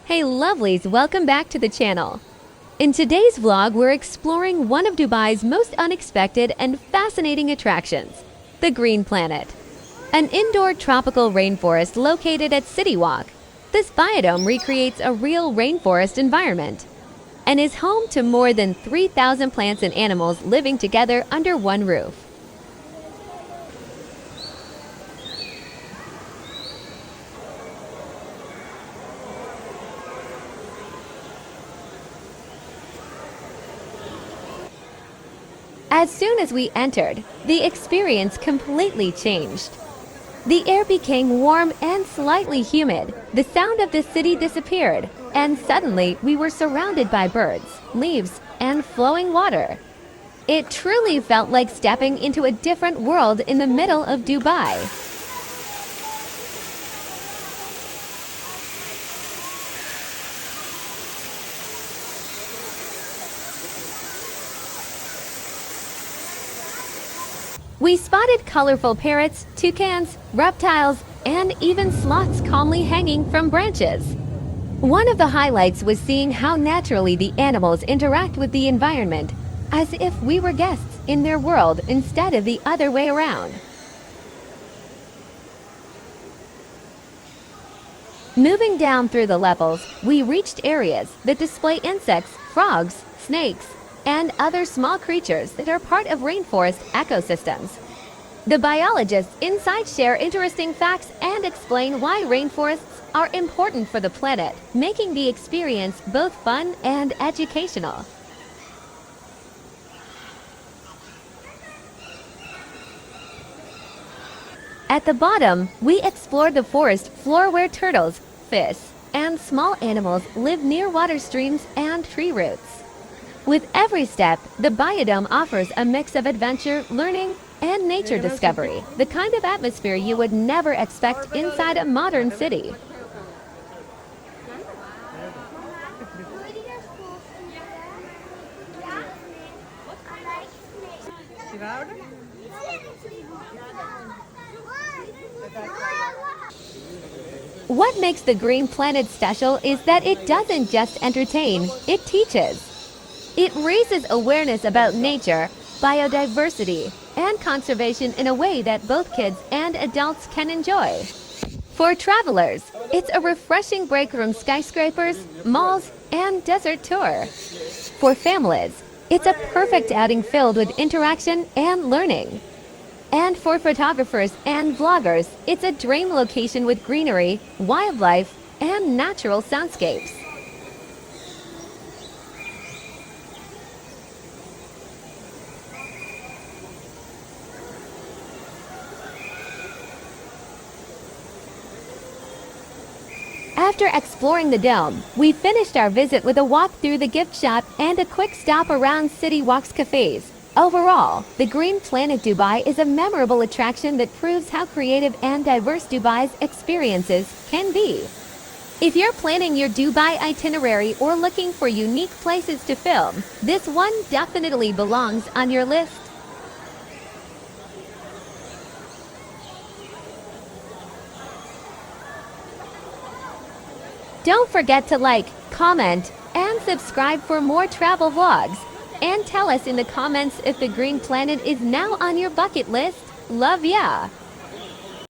Hey lovelies, welcome back to the channel. In today's vlog, we're exploring one of Dubai's most unexpected and fascinating attractions, the Green Planet. An indoor tropical rainforest located at City Walk. This biome recreates a real rainforest environment and is home to more than 3,000 plants and animals living together under one roof. As soon as we entered, the experience completely changed. The air became warm and slightly humid. The sound of the city disappeared, and suddenly we were surrounded by birds, leaves, and flowing water. It truly felt like stepping into a different world in the middle of Dubai. We spotted colorful parrots, toucans, reptiles, and even sloths calmly hanging from branches. One of the highlights was seeing how naturally the animals interact with the environment, as if we were guests in their world instead of the other way around. Moving down through the levels, we reached areas that display insects, frogs, snakes, and other small creatures that are part of rainforest ecosystems. The biologists inside share interesting facts and explain why rainforests are important for the planet, making the experience both fun and educational. At the bottom, we explored the forest floor where turtles, fish, and small animals live near water streams and tree roots. With every step, the biodome offers a mix of adventure, learning, and nature discovery, the kind of atmosphere you would never expect inside a modern city. What makes the Green Planet special is that it doesn't just entertain, it teaches. It raises awareness about nature, biodiversity, and conservation in a way that both kids and adults can enjoy. For travelers, it's a refreshing break from skyscrapers, malls, and desert tour. For families, it's a perfect outing filled with interaction and learning. And for photographers and vloggers, it's a dream location with greenery, wildlife, and natural soundscapes. After exploring the dome, we finished our visit with a walk through the gift shop and a quick stop around City Walk's cafes. Overall, the Green Planet Dubai is a memorable attraction that proves how creative and diverse Dubai's experiences can be. If you're planning your Dubai itinerary or looking for unique places to film, this one definitely belongs on your list. Don't forget to like, comment, and subscribe for more travel vlogs. And tell us in the comments if the Green Planet is now on your bucket list. Love ya!